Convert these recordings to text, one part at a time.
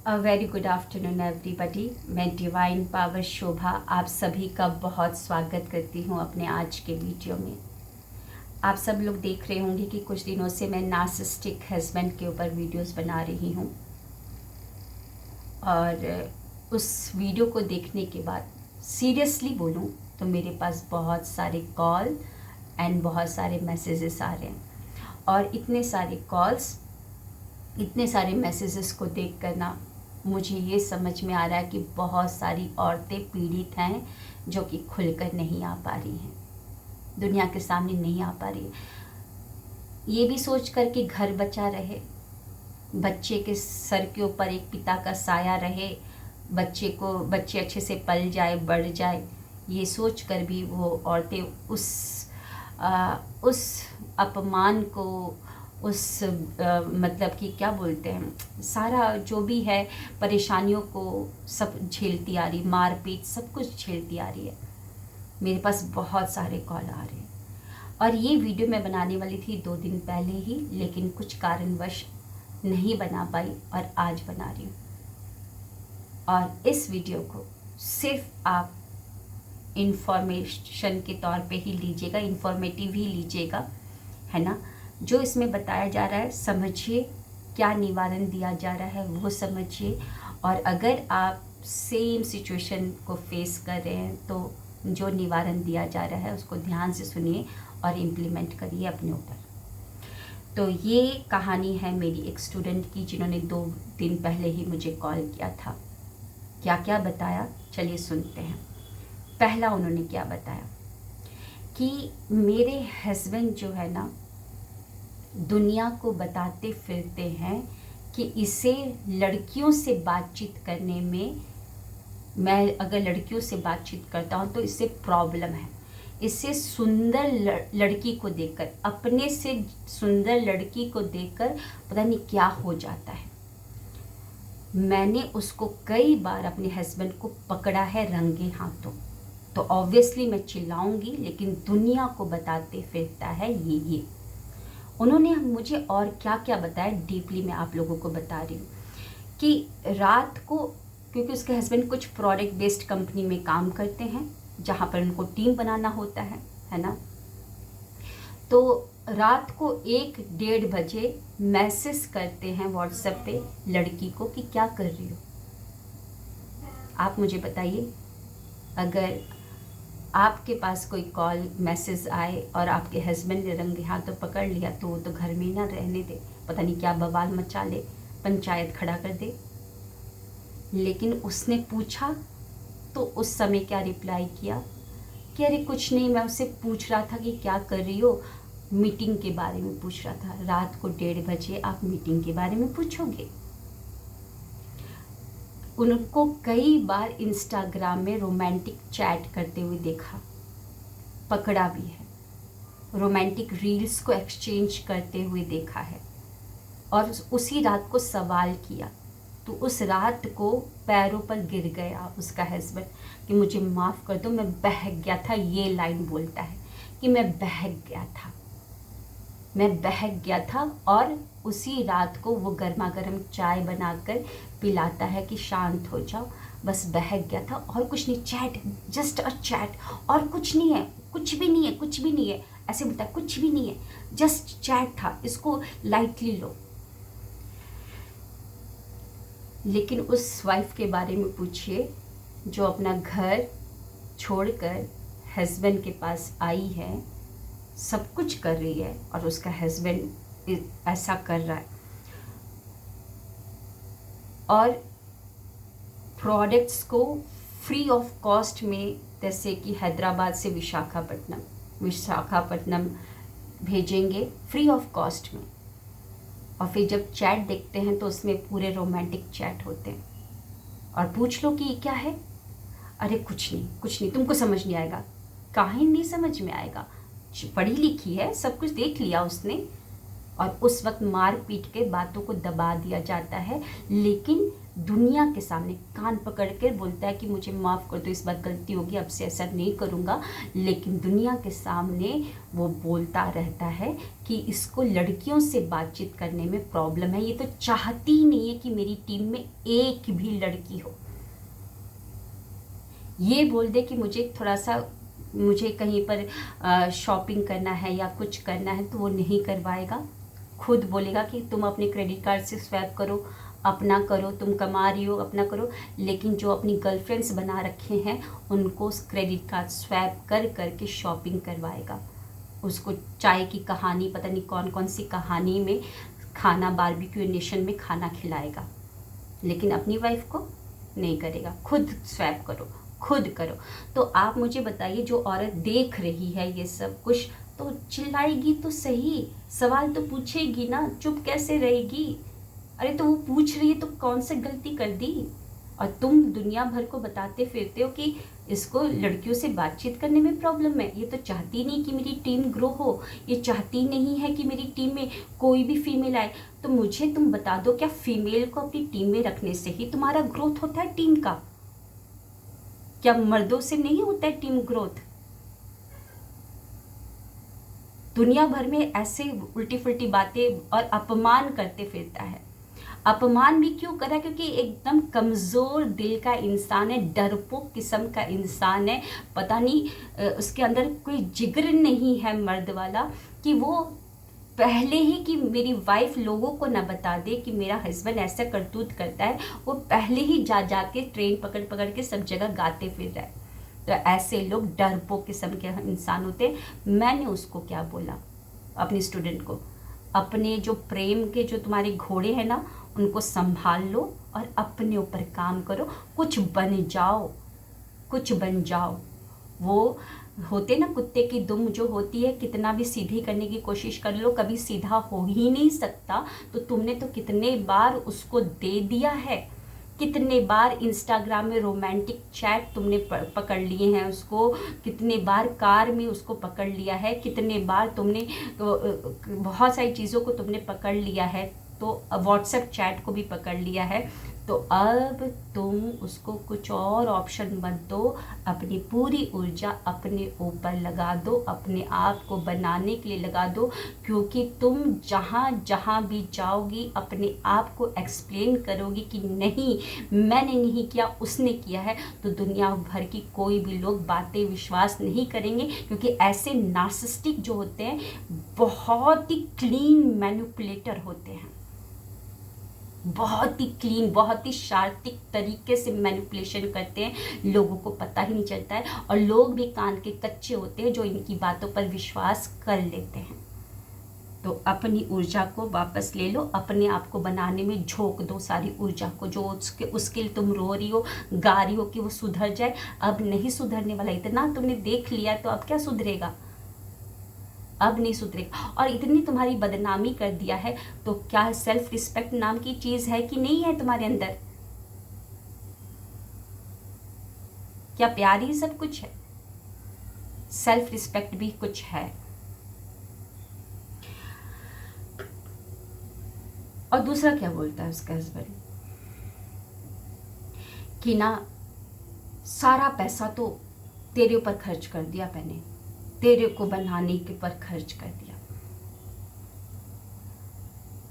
A very good afternoon everybody. मैं divine power शोभा आप सभी का बहुत स्वागत करती हूँ अपने आज के वीडियो में। आप सब लोग देख रहे होंगे कि कुछ दिनों से मैं नार्सिसिस्टिक हस्बैंड के ऊपर वीडियोस बना रही हूँ और उस वीडियो को देखने के बाद सीरियसली बोलूँ तो मेरे पास बहुत सारे कॉल एंड बहुत सारे मैसेजेस आ रहे हैं और इतने सारे कॉल्स इतने सारे मैसेजेस को देख कर ना मुझे ये समझ में आ रहा है कि बहुत सारी औरतें पीड़ित हैं जो कि खुलकर नहीं आ पा रही हैं, दुनिया के सामने नहीं आ पा रही है। ये भी सोच कर कि घर बचा रहे, बच्चे के सर के ऊपर एक पिता का साया रहे, बच्चे अच्छे से पल जाए बढ़ जाए, ये सोच कर भी वो औरतें उस अपमान को मतलब कि क्या बोलते हैं, सारा जो भी है परेशानियों को सब झेलती आ रही, मारपीट सब कुछ झेलती आ रही है। मेरे पास बहुत सारे कॉल आ रहे हैं और ये वीडियो मैं बनाने वाली थी 2 दिन पहले ही, लेकिन कुछ कारणवश नहीं बना पाई और आज बना रही हूँ। और इस वीडियो को सिर्फ आप इंफॉर्मेशन के तौर पे ही लीजिएगा, इंफॉर्मेटिव ही लीजिएगा, है ना। जो इसमें बताया जा रहा है समझिए, क्या निवारण दिया जा रहा है वो समझिए, और अगर आप सेम सिचुएशन को फेस कर रहे हैं तो जो निवारण दिया जा रहा है उसको ध्यान से सुनिए और इम्प्लीमेंट करिए अपने ऊपर। तो ये कहानी है मेरी एक स्टूडेंट की जिन्होंने 2 दिन पहले ही मुझे कॉल किया था। क्या क्या बताया चलिए सुनते हैं। पहला उन्होंने क्या बताया कि मेरे हस्बैंड जो है ना दुनिया को बताते फिरते हैं कि इसे लड़कियों से बातचीत करने में, मैं अगर लड़कियों से बातचीत करता हूँ तो इससे प्रॉब्लम है। इससे सुंदर लड़की को देखकर, अपने से सुंदर लड़की को देखकर पता नहीं क्या हो जाता है। मैंने उसको कई बार अपने हस्बैंड को पकड़ा है रंगे हाथों, तो ऑब्वियसली मैं चिल्लाऊंगी, लेकिन दुनिया को बताते फिरता है ये। उन्होंने मुझे और क्या क्या बताया डीपली मैं आप लोगों को बता रही हूँ कि रात को, क्योंकि उसके हस्बैंड कुछ प्रोडक्ट बेस्ड कंपनी में काम करते हैं जहाँ पर उनको टीम बनाना होता है ना। तो रात को 1-1:30 बजे मैसेज करते हैं व्हाट्सएप पे लड़की को कि क्या कर रही हो। आप मुझे बताइए, अगर आपके पास कोई कॉल मैसेज आए और आपके हस्बैंड ने रंगे हाथों पकड़ लिया तो वो तो घर में ना रहने दे, पता नहीं क्या बवाल मचा ले, पंचायत खड़ा कर दे। लेकिन उसने पूछा तो उस समय क्या रिप्लाई किया कि अरे कुछ नहीं, मैं उससे पूछ रहा था कि क्या कर रही हो, मीटिंग के बारे में पूछ रहा था। रात को 1:30 बजे आप मीटिंग के बारे में पूछोगे। उनको कई बार इंस्टाग्राम में रोमांटिक चैट करते हुए देखा, पकड़ा भी है। रोमांटिक रील्स को एक्सचेंज करते हुए देखा है और उसी रात को सवाल किया तो उस रात को पैरों पर गिर गया उसका हस्बैंड कि मुझे माफ़ कर दो, मैं बहक गया था। ये लाइन बोलता है कि मैं बहक गया था और उसी रात को वो गर्मा गर्म चाय बनाकर पिलाता है कि शांत हो जाओ, बस बहक गया था और कुछ नहीं, चैट, जस्ट अ चैट, और कुछ नहीं है, कुछ भी नहीं है, ऐसे बोलता है, कुछ भी नहीं है, जस्ट चैट था, इसको लाइटली लो। लेकिन उस वाइफ के बारे में पूछिए जो अपना घर छोड़कर हस्बैंड के पास आई है, सब कुछ कर रही है और उसका हस्बैंड ऐसा कर रहा है। और प्रोडक्ट्स को फ्री ऑफ कॉस्ट में, जैसे कि हैदराबाद से विशाखापट्टनम भेजेंगे फ्री ऑफ कॉस्ट में, और फिर जब चैट देखते हैं तो उसमें पूरे रोमांटिक चैट होते हैं। और पूछ लो कि ये क्या है, अरे कुछ नहीं, तुमको समझ नहीं आएगा। काहे नहीं समझ में आएगा, पढ़ी लिखी है, सब कुछ देख लिया उसने। और उस वक्त मार पीट के बातों को दबा दिया जाता है, लेकिन दुनिया के सामने कान पकड़ कर बोलता है कि मुझे माफ़ कर दो, इस बार गलती होगी, अब से ऐसा नहीं करूँगा, लेकिन दुनिया के सामने वो बोलता रहता है कि इसको लड़कियों से बातचीत करने में प्रॉब्लम है, ये तो चाहती ही नहीं है कि मेरी टीम में एक भी लड़की हो। ये बोल दे कि मुझे कहीं पर शॉपिंग करना है या कुछ करना है तो वो नहीं करवाएगा। खुद बोलेगा कि तुम अपने क्रेडिट कार्ड से स्वैप करो, अपना करो, तुम कमा रही हो अपना करो, लेकिन जो अपनी गर्लफ्रेंड्स बना रखे हैं उनको क्रेडिट कार्ड स्वैप कर करके शॉपिंग करवाएगा। उसको चाय की कहानी, पता नहीं कौन कौन सी कहानी में खाना, बारबेक्यू नेशन में खाना खिलाएगा, लेकिन अपनी वाइफ को नहीं करेगा। खुद स्वैप करो, खुद करो। तो आप मुझे बताइए, जो औरत देख रही है ये सब कुछ, तो चिल्लाएगी तो सही, सवाल तो पूछेगी ना, चुप कैसे रहेगी? अरे तो वो पूछ रही है तो कौन सी गलती कर दी? और तुम दुनिया भर को बताते फिरते हो कि इसको लड़कियों से बातचीत करने में प्रॉब्लम है, ये तो चाहती नहीं कि मेरी टीम ग्रो हो, ये चाहती नहीं है कि मेरी टीम में कोई भी फीमेल आए। तो मुझे तुम बता दो, क्या फीमेल को अपनी टीम में रखने से ही तुम्हारा ग्रोथ होता है टीम का? क्या मर्दों से नहीं होता है टीम ग्रोथ? दुनिया भर में ऐसे उल्टी फुल्टी बातें और अपमान करते फिरता है। अपमान भी क्यों करा? क्योंकि एकदम कमज़ोर दिल का इंसान है, डरपोक किस्म का इंसान है। पता नहीं उसके अंदर कोई जिगर नहीं है मर्द वाला, कि वो पहले ही कि मेरी वाइफ लोगों को ना बता दे कि मेरा हस्बैंड ऐसा करतूत करता है, वो पहले ही जा के ट्रेन पकड़ पकड़ के सब जगह गाते फिर रहा है। तो ऐसे लोग डरपोक किस्म के इंसान होते हैं। मैंने उसको क्या बोला अपनी स्टूडेंट को, अपने जो प्रेम के जो तुम्हारे घोड़े हैं ना, उनको संभाल लो और अपने ऊपर काम करो, कुछ बन जाओ, कुछ बन जाओ। वो होते ना कुत्ते की दुम जो होती है, कितना भी सीधी करने की कोशिश कर लो, कभी सीधा हो ही नहीं सकता। तो तुमने तो कितने बार उसको दे दिया है, कितने बार इंस्टाग्राम में रोमांटिक चैट तुमने पकड़ लिए हैं उसको, कितने बार कार में उसको पकड़ लिया है, कितने बार तुमने बहुत सारी चीज़ों को तुमने पकड़ लिया है, तो व्हाट्सएप चैट को भी पकड़ लिया है। तो अब तुम उसको कुछ और ऑप्शन मत दो, अपनी पूरी ऊर्जा अपने ऊपर लगा दो, अपने आप को बनाने के लिए लगा दो, क्योंकि तुम जहाँ जहाँ भी जाओगी अपने आप को एक्सप्लेन करोगी कि नहीं मैंने नहीं किया, उसने किया है, तो दुनिया भर की कोई भी लोग बातें विश्वास नहीं करेंगे। क्योंकि ऐसे नार्सिसिस्टिक जो होते हैं बहुत ही क्लीन मैनिपुलेटर होते हैं, बहुत ही क्लीन, बहुत ही शार्तिक तरीके से मैनिपुलेशन करते हैं, लोगों को पता ही नहीं चलता है। और लोग भी कान के कच्चे होते हैं जो इनकी बातों पर विश्वास कर लेते हैं। तो अपनी ऊर्जा को वापस ले लो, अपने आप को बनाने में झोंक दो सारी ऊर्जा को। जो उसके लिए तुम रो रही हो, गा रही हो कि वो सुधर जाए, अब नहीं सुधरने वाला। इतना तुमने देख लिया तो अब क्या सुधरेगा? अब नहीं सुधरेगा। और इतनी तुम्हारी बदनामी कर दिया है, तो क्या सेल्फ रिस्पेक्ट नाम की चीज है कि नहीं है तुम्हारे अंदर? क्या प्यार ही सब कुछ है? सेल्फ रिस्पेक्ट भी कुछ है। और दूसरा क्या बोलता है उसका हस्बैंड कि ना, सारा पैसा तो तेरे ऊपर खर्च कर दिया मैंने, तेरे को बनाने के पर खर्च कर दिया।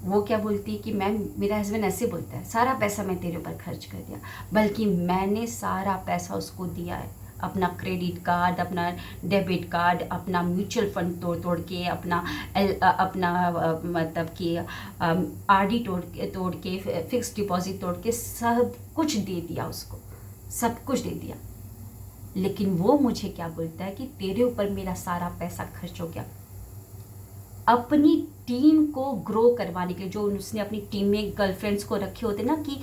वो क्या बोलती है कि मेरा हस्बैंड ऐसे बोलता है, सारा पैसा मैं तेरे ऊपर खर्च कर दिया, बल्कि मैंने सारा पैसा उसको दिया है। अपना क्रेडिट कार्ड, अपना डेबिट कार्ड, अपना म्यूचुअल फंड तोड़ तोड़ के, अपना मतलब कि आरडी तोड़ के, फिक्स डिपॉजिट तोड़ के सब कुछ दे दिया उसको, सब कुछ दे दिया। लेकिन वो मुझे क्या बोलता है कि तेरे ऊपर मेरा सारा पैसा खर्च हो गया। अपनी टीम को ग्रो करवाने के लिए, जो उसने अपनी टीम में गर्लफ्रेंड्स को रखे होते ना कि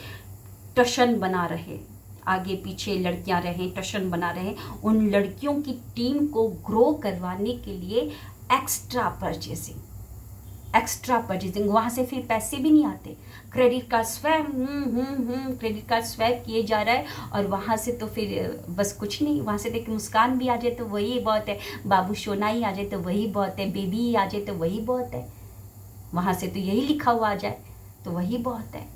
टशन बना रहे, आगे पीछे लड़कियां रहें, टशन बना रहे, उन लड़कियों की टीम को ग्रो करवाने के लिए एक्स्ट्रा परचेजिंग, वहाँ से फिर पैसे भी नहीं आते। Credit card swipe, credit card swipe किए जा रहा है, और वहाँ से तो फिर बस कुछ नहीं। वहाँ से देखिए मुस्कान भी आ जाए तो वही बहुत है, बाबू सोना ही आ जाए तो वही बहुत है, बेबी ही आ जाए तो वही बहुत है, वहाँ से तो यही लिखा हुआ आ जाए तो वही बहुत है।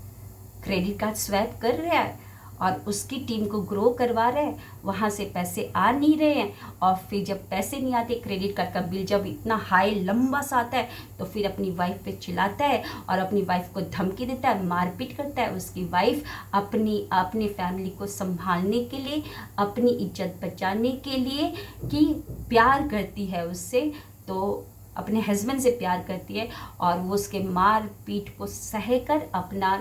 क्रेडिट कार्ड स्वैप कर रहा है और उसकी टीम को ग्रो करवा रहा है, वहाँ से पैसे आ नहीं रहे हैं, और फिर जब पैसे नहीं आते, क्रेडिट कार्ड का बिल जब इतना हाई लंबा सा आता है, तो फिर अपनी वाइफ पे चिल्लाता है और अपनी वाइफ को धमकी देता है, मारपीट करता है। उसकी वाइफ अपनी फैमिली को संभालने के लिए, अपनी इज्जत बचाने के लिए कि प्यार करती है उससे, तो अपने हस्बैंड से प्यार करती है, और वो उसके मार पीट को सहकर अपना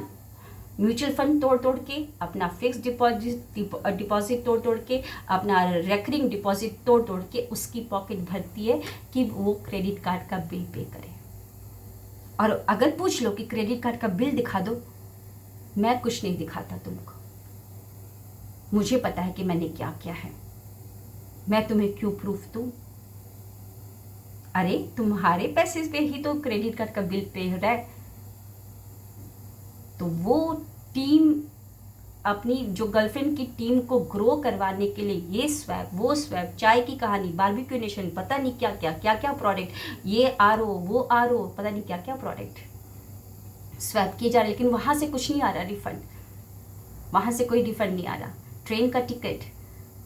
म्यूचुअल फंड तोड़ के, अपना फिक्स डिपॉजिट तोड़ के, अपना रेकरिंग डिपॉजिट तोड़ के उसकी पॉकेट भरती है कि वो क्रेडिट कार्ड का बिल पे करे। और अगर पूछ लो कि क्रेडिट कार्ड का बिल दिखा दो, मैं कुछ नहीं दिखाता तुमको, मुझे पता है कि मैंने क्या किया है, मैं तुम्हें क्यों प्रूफ दूं? अरे तुम्हारे पैसे पे ही तो क्रेडिट कार्ड का बिल पे हो रहा है। तो वो टीम अपनी जो गर्लफ्रेंड की टीम को ग्रो करवाने के लिए ये स्वैप वो स्वैप, चाय की कहानी, बारबेक्यू नेशन, पता नहीं क्या क्या प्रोडक्ट, ये आरओ वो आरओ, पता नहीं क्या क्या प्रोडक्ट स्वैप किए जा रहे, लेकिन वहाँ से कुछ नहीं आ रहा रिफंड, वहाँ से कोई रिफंड नहीं आ रहा। ट्रेन का टिकट,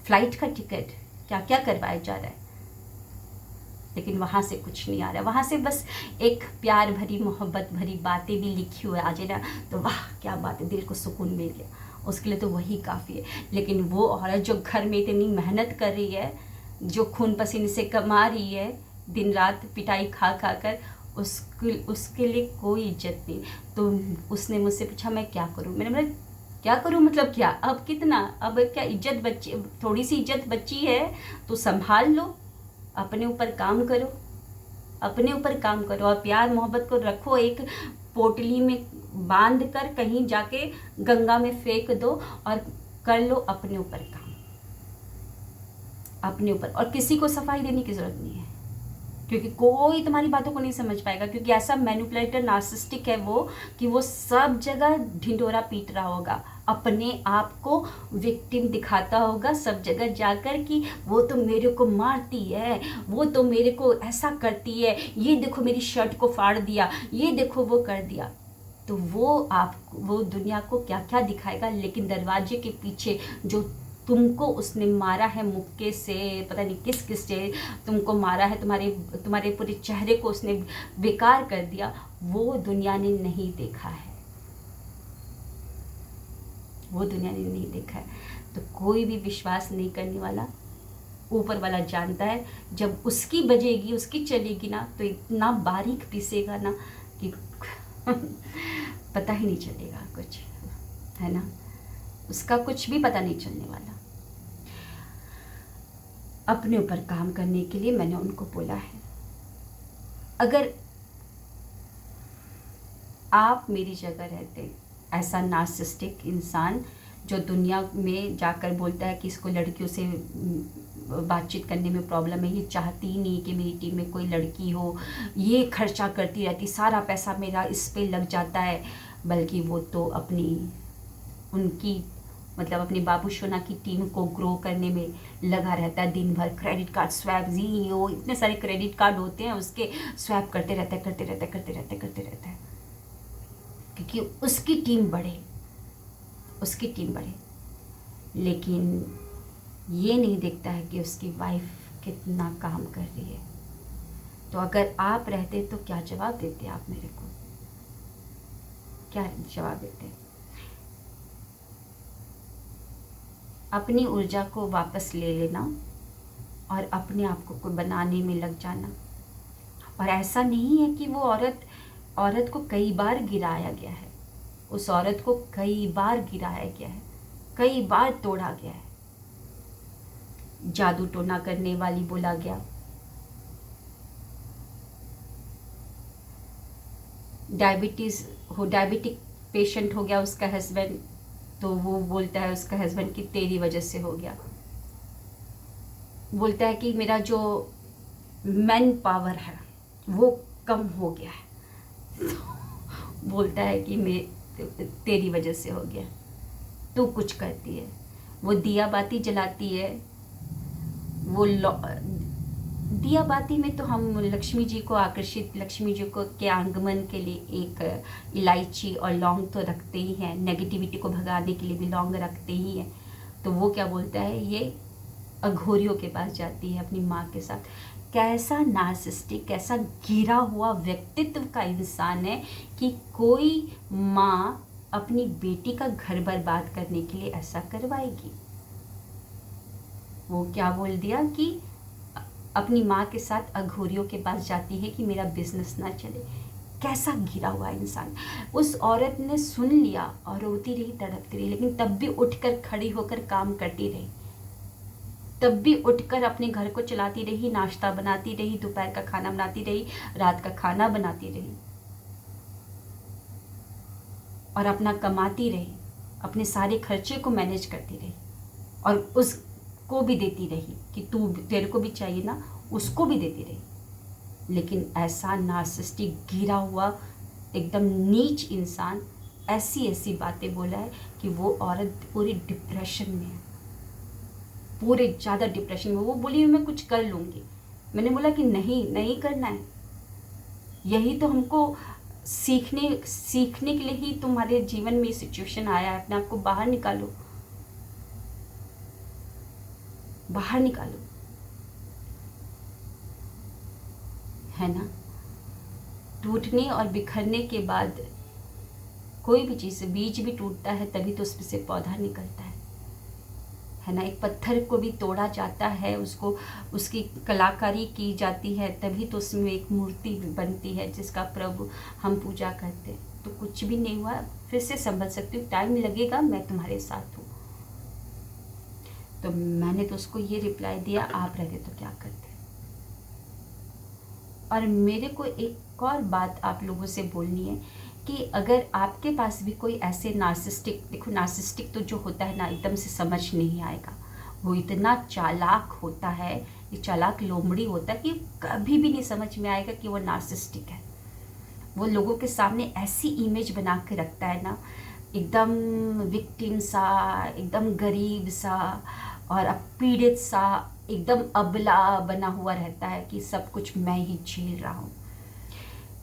फ्लाइट का टिकट, क्या क्या करवाया जा रहा है, लेकिन वहाँ से कुछ नहीं आ रहा। वहाँ से बस एक प्यार भरी मोहब्बत भरी बातें भी लिखी हुई आ जाए ना, तो वाह क्या बात है, दिल को सुकून मिल गया, उसके लिए तो वही काफ़ी है। लेकिन वो औरत जो घर में इतनी मेहनत कर रही है, जो खून पसीने से कमा रही है, दिन रात पिटाई खा कर, उसके लिए कोई इज्जत नहीं। तो उसने मुझसे पूछा मैं क्या करूँ, मैंने बोला क्या करूँ मतलब क्या, अब कितना, अब क्या इज्जत बची, थोड़ी सी इज्जत बची है तो संभाल लो, अपने ऊपर काम करो, अपने ऊपर काम करो, और प्यार मोहब्बत को रखो एक पोटली में बांध कर, कहीं जाके गंगा में फेंक दो और कर लो अपने ऊपर काम, अपने ऊपर। और किसी को सफाई देने की ज़रूरत नहीं है, क्योंकि कोई तुम्हारी बातों को नहीं समझ पाएगा, क्योंकि ऐसा मैनिपुलेटर नार्सिसिस्टिक है वो कि वो सब जगह ढिंढोरा पीट रहा होगा, अपने आप को विक्टिम दिखाता होगा सब जगह जाकर कि वो तो मेरे को मारती है, वो तो मेरे को ऐसा करती है, ये देखो मेरी शर्ट को फाड़ दिया, ये देखो वो कर दिया। तो वो दुनिया को क्या क्या दिखाएगा, लेकिन दरवाजे के पीछे जो तुमको उसने मारा है मुक्के से, पता नहीं किस से तुमको मारा है, तुम्हारे पूरे चेहरे को उसने बेकार कर दिया, वो दुनिया ने नहीं देखा है, वो दुनिया ने नहीं देखा है। तो कोई भी विश्वास नहीं करने वाला, ऊपर वाला जानता है, जब उसकी बजेगी, उसकी चलेगी ना, तो इतना बारीक पीसेगा ना कि पता ही नहीं चलेगा कुछ, है ना, उसका कुछ भी पता नहीं चलने वाला। अपने ऊपर काम करने के लिए मैंने उनको बोला है, अगर आप मेरी जगह रहते, ऐसा नार्सिसिस्टिक इंसान जो दुनिया में जाकर बोलता है कि इसको लड़कियों से बातचीत करने में प्रॉब्लम है, ये चाहती ही नहीं कि मेरी टीम में कोई लड़की हो, ये खर्चा करती रहती, सारा पैसा मेरा इस पे लग जाता है, बल्कि वो तो अपनी बाबू सोना की टीम को ग्रो करने में लगा रहता है, दिन भर क्रेडिट कार्ड स्वैप, जीओ, इतने सारे क्रेडिट कार्ड होते हैं उसके, स्वैप करते रहता है, क्योंकि उसकी टीम बढ़े, लेकिन ये नहीं देखता है कि उसकी वाइफ कितना काम कर रही है। तो अगर आप रहते तो क्या जवाब देते आप मेरे को, क्या जवाब देते? अपनी ऊर्जा को वापस ले लेना और अपने आप को बनाने में लग जाना। और ऐसा नहीं है कि वो औरत को कई बार गिराया गया है, उस औरत को कई बार गिराया गया है, कई बार तोड़ा गया है, जादू टोना करने वाली बोला गया, डायबिटिक पेशेंट हो गया उसका हस्बैंड, तो वो बोलता है उसका हस्बैंड कि तेरी वजह से हो गया, बोलता है कि मेरा जो मैन पावर है वो कम हो गया है, बोलता है कि मैं तेरी वजह से हो गया, तू कुछ करती है, वो दिया बाती जलाती है, वो दिया बाती में तो हम लक्ष्मी जी को आकर्षित, लक्ष्मी जी को के आगमन के लिए एक इलायची और लौंग तो रखते ही हैं, नेगेटिविटी को भगाने के लिए भी लौंग रखते ही हैं। तो वो क्या बोलता है, ये अघोरियों के पास जाती है अपनी माँ के साथ। कैसा नार्सिसिस्टिक, कैसा गिरा हुआ व्यक्तित्व का इंसान है कि कोई माँ अपनी बेटी का घर बर्बाद करने के लिए ऐसा करवाएगी। वो क्या बोल दिया कि अपनी माँ के साथ अघोरियों के पास जाती है कि मेरा बिजनेस ना चले। कैसा गिरा हुआ इंसान। उस औरत ने सुन लिया और रोती रही, तड़पती रही, लेकिन तब भी उठकर खड़ी होकर काम करती रही, तब भी उठकर अपने घर को चलाती रही, नाश्ता बनाती रही, दोपहर का खाना बनाती रही, रात का खाना बनाती रही और अपना कमाती रही, अपने सारे खर्चे को मैनेज करती रही और उसको भी देती रही कि तू, तेरे को भी चाहिए ना, उसको भी देती रही। लेकिन ऐसा नार्सिसिस्टिक गिरा हुआ एकदम नीच इंसान ऐसी ऐसी बातें बोला है कि वो औरत पूरी डिप्रेशन में है, पूरे ज़्यादा डिप्रेशन में। वो बोली मैं कुछ कर लूँगी। मैंने बोला कि नहीं, नहीं करना है। यही तो हमको सीखने के लिए ही तुम्हारे जीवन में ये सिचुएशन आया है। अपने आप को बाहर निकालो, बाहर निकालो, है ना। टूटने और बिखरने के बाद कोई भी चीज़, बीज भी टूटता है तभी तो उसमें से पौधा निकलता है ना। एक पत्थर को भी तोड़ा जाता है, उसको उसकी कलाकारी की जाती है, तभी तो उसमें एक मूर्ति बनती है जिसका प्रभु हम पूजा करते हैं। तो कुछ भी नहीं हुआ, फिर से संभल सकती हूँ, टाइम लगेगा, मैं तुम्हारे साथ हूँ। तो मैंने तो उसको ये रिप्लाई दिया, आप रहते तो क्या करते। और मेरे को एक और बात आप लोगों से बोलनी है कि अगर आपके पास भी कोई ऐसे नार्सिसिस्टिक, देखो नार्सिसिस्टिक तो जो होता है ना, एकदम से समझ नहीं आएगा। वो इतना चालाक होता है, ये चालाक लोमड़ी होता है कि कभी भी नहीं समझ में आएगा कि वो नार्सिसिस्टिक है। वो लोगों के सामने ऐसी इमेज बना के रखता है ना, एकदम विक्टिम सा, एकदम गरीब सा और पीड़ित सा, एकदम अबला बना हुआ रहता है कि सब कुछ मैं ही झेल रहा हूँ।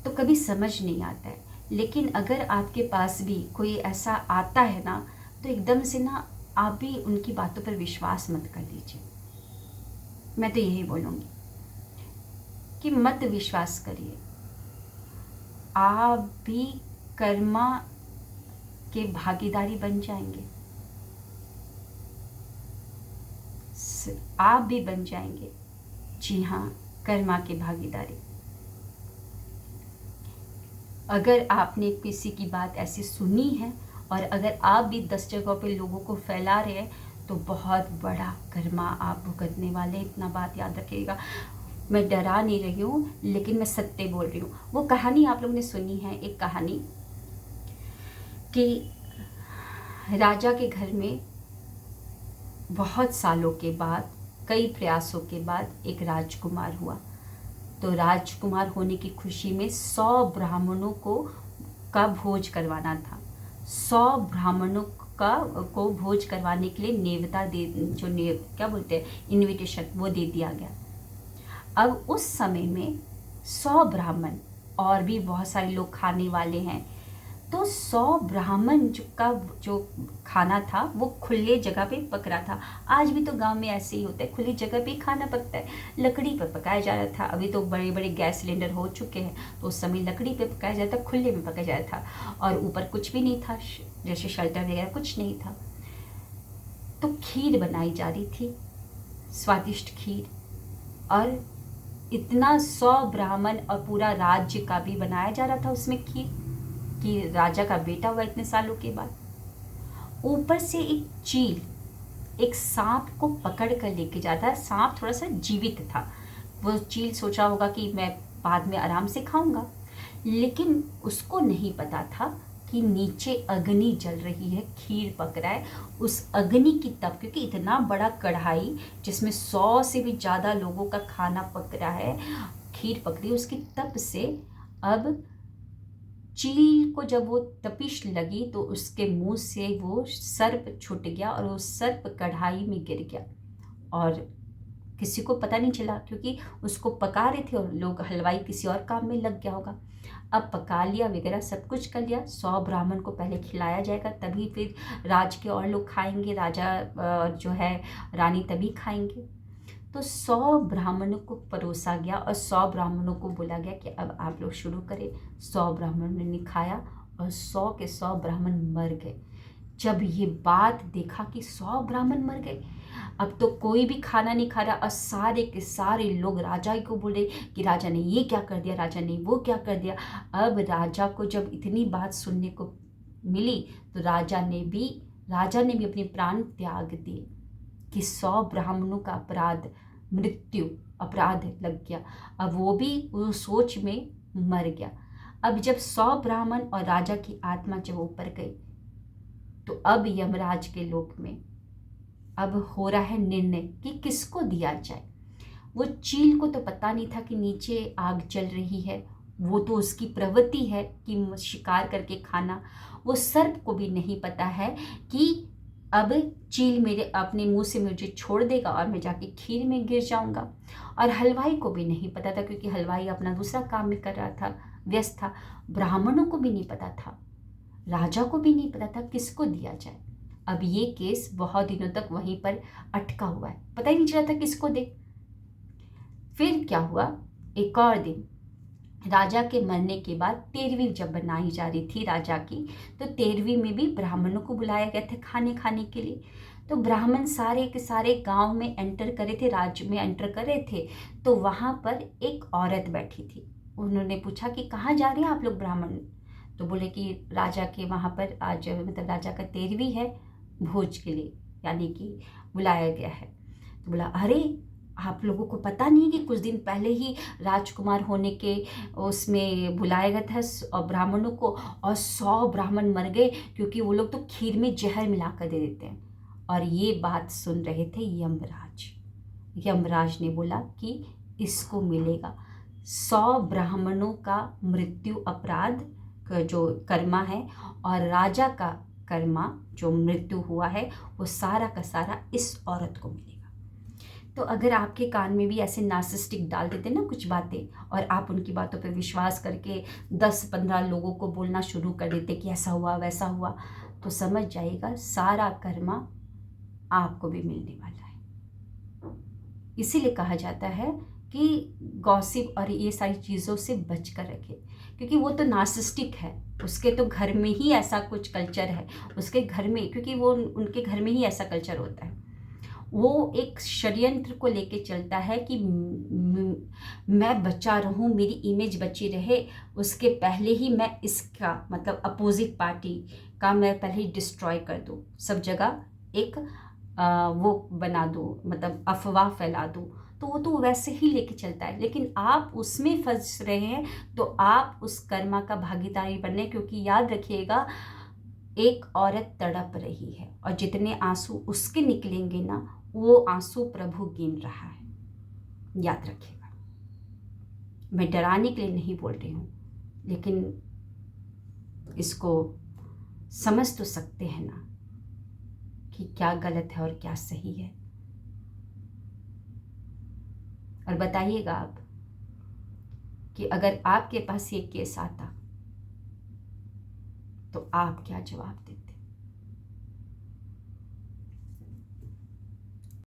तो कभी समझ नहीं आता है। लेकिन अगर आपके पास भी कोई ऐसा आता है ना, तो एकदम से ना आप भी उनकी बातों पर विश्वास मत कर लीजिए। मैं तो यही बोलूँगी कि मत विश्वास करिए। आप भी कर्मा के भागीदारी बन जाएंगे, आप भी बन जाएंगे। जी हाँ, कर्मा के भागीदारी। अगर आपने किसी की बात ऐसी सुनी है और अगर आप भी 10 जगहों पे लोगों को फैला रहे हैं, तो बहुत बड़ा कर्मा आप भुगतने वाले। इतना बात याद रखिएगा। मैं डरा नहीं रही हूँ, लेकिन मैं सत्य बोल रही हूँ। वो कहानी आप लोगों ने सुनी है, एक कहानी कि राजा के घर में बहुत सालों के बाद, कई प्रयासों के बाद एक राजकुमार हुआ। तो राजकुमार होने की खुशी में 100 ब्राह्मणों का भोज करवाना था। 100 ब्राह्मणों को भोज करवाने के लिए नेवता दे, क्या बोलते हैं, इनविटेशन, वो दे दिया गया। अब उस समय में 100 ब्राह्मण और भी बहुत सारे लोग खाने वाले हैं। तो 100 ब्राह्मण का जो खाना था वो खुले जगह पे पक रहा था। आज भी तो गांव में ऐसे ही होता है, खुली जगह पे खाना पकता है। लकड़ी पर पकाया जा रहा था। अभी तो बड़े बड़े गैस सिलेंडर हो चुके हैं, तो उस समय लकड़ी पे पकाया जाता, खुले में पकाया जाता था और ऊपर कुछ भी नहीं था, जैसे शेल्टर वगैरह कुछ नहीं था। तो खीर बनाई जा रही थी, स्वादिष्ट खीर, और इतना 100 ब्राह्मण और पूरा राज्य का भी बनाया जा रहा था उसमें खीर, कि राजा का बेटा हुआ इतने सालों के बाद। ऊपर से एक चील एक सांप को पकड़ कर लेके जाता है। सांप थोड़ा सा जीवित था। वो चील सोचा होगा कि मैं बाद में आराम से खाऊंगा, लेकिन उसको नहीं पता था कि नीचे अग्नि जल रही है, खीर पक रहा है। उस अग्नि की तप, क्योंकि इतना बड़ा कढ़ाई जिसमें 100 से भी ज़्यादा लोगों का खाना पक रहा है, खीर पक रही है, उसकी तप से अब चील को जब वो तपिश लगी तो उसके मुंह से वो सर्प छूट गया और वो सर्प कढ़ाई में गिर गया और किसी को पता नहीं चला, क्योंकि उसको पका रहे थे और लोग, हलवाई किसी और काम में लग गया होगा। अब पका लिया वगैरह सब कुछ कर लिया, 100 ब्राह्मण को पहले खिलाया जाएगा, तभी फिर राज के और लोग खाएंगे, राजा जो है रानी तभी खाएंगे। तो 100 ब्राह्मणों को परोसा गया और 100 ब्राह्मणों को बोला गया कि अब आप लोग शुरू करें। 100 ब्राह्मणों ने खाया और 100 के 100 ब्राह्मण मर गए। जब ये बात देखा कि 100 ब्राह्मण मर गए, अब तो कोई भी खाना नहीं खा रहा और सारे के सारे लोग राजा को बोले कि राजा ने ये क्या कर दिया, राजा ने वो क्या कर दिया। अब राजा को जब इतनी बात सुनने को मिली तो राजा ने भी अपने प्राण त्याग दिए कि 100 ब्राह्मणों का मृत्यु अपराध लग गया। अब वो भी उस सोच में मर गया। अब जब 100 ब्राह्मण और राजा की आत्मा जब ऊपर गई तो अब यमराज के लोक में अब हो रहा है निर्णय कि किसको दिया जाए। वो चील को तो पता नहीं था कि नीचे आग जल रही है, वो तो उसकी प्रवृत्ति है कि शिकार करके खाना। वो सर्प को भी नहीं पता है कि अब चील मेरे अपने मुंह से मुझे छोड़ देगा और मैं जाके खीर में गिर जाऊंगा। और हलवाई को भी नहीं पता था, क्योंकि हलवाई अपना दूसरा काम में कर रहा था, व्यस्त था। ब्राह्मणों को भी नहीं पता था, राजा को भी नहीं पता था किसको दिया जाए। अब ये केस बहुत दिनों तक वहीं पर अटका हुआ है, पता ही नहीं चला था किसको दे। फिर क्या हुआ, एक और दिन राजा के मरने के बाद 13वीं जब बनाई जा रही थी राजा की, तो 13वीं में भी ब्राह्मणों को बुलाया गया था खाने के लिए। तो ब्राह्मण सारे के सारे गांव में एंटर करे थे, राज्य में एंटर कर रहे थे। तो वहां पर एक औरत बैठी थी। उन्होंने पूछा कि कहाँ जा रहे हैं आप लोग ब्राह्मण। तो बोले कि राजा के वहां पर आज मतलब राजा का 13वीं है, भोज के लिए यानी कि बुलाया गया है। तो बोला, अरे आप लोगों को पता नहीं कि कुछ दिन पहले ही राजकुमार होने के उसमें बुलाया गया था और ब्राह्मणों को, और 100 ब्राह्मण मर गए क्योंकि वो लोग तो खीर में जहर मिलाकर दे देते हैं। और ये बात सुन रहे थे यमराज। यमराज ने बोला कि इसको मिलेगा 100 ब्राह्मणों का मृत्यु अपराध का जो कर्मा है, और राजा का कर्मा जो मृत्यु हुआ है वो सारा का सारा इस औरत को मिलेगा। तो अगर आपके कान में भी ऐसे नार्सिसिस्टिक डाल देते ना कुछ बातें, और आप उनकी बातों पर विश्वास करके 10-15 लोगों को बोलना शुरू कर देते कि ऐसा हुआ वैसा हुआ, तो समझ जाइएगा सारा कर्मा आपको भी मिलने वाला है। इसीलिए कहा जाता है कि गॉसिप और ये सारी चीज़ों से बच कर रखें, क्योंकि वो तो नार्सिसिस्टिक है, उसके तो घर में ही ऐसा कुछ कल्चर है, उसके घर में, क्योंकि वो उनके घर में ही ऐसा कल्चर होता है। वो एक षड्यंत्र को लेके चलता है कि मैं बचा रहूं, मेरी इमेज बची रहे, उसके पहले ही मैं इसका मतलब अपोजिट पार्टी का मैं पहले ही डिस्ट्रॉय कर दूं, सब जगह एक वो बना दूं, मतलब अफवाह फैला दूं। तो वो तो वैसे ही लेके चलता है, लेकिन आप उसमें फंस रहे हैं तो आप उस कर्मा का भागीदारी बने, क्योंकि याद रखिएगा एक औरत तड़प रही है और जितने आंसू उसके निकलेंगे ना, वो आंसू प्रभु गिन रहा है, याद रखिएगा। मैं डराने के लिए नहीं बोल रही हूँ, लेकिन इसको समझ तो सकते हैं ना कि क्या गलत है और क्या सही है। और बताइएगा आप कि अगर आपके पास ये केस आता तो आप क्या जवाब देते।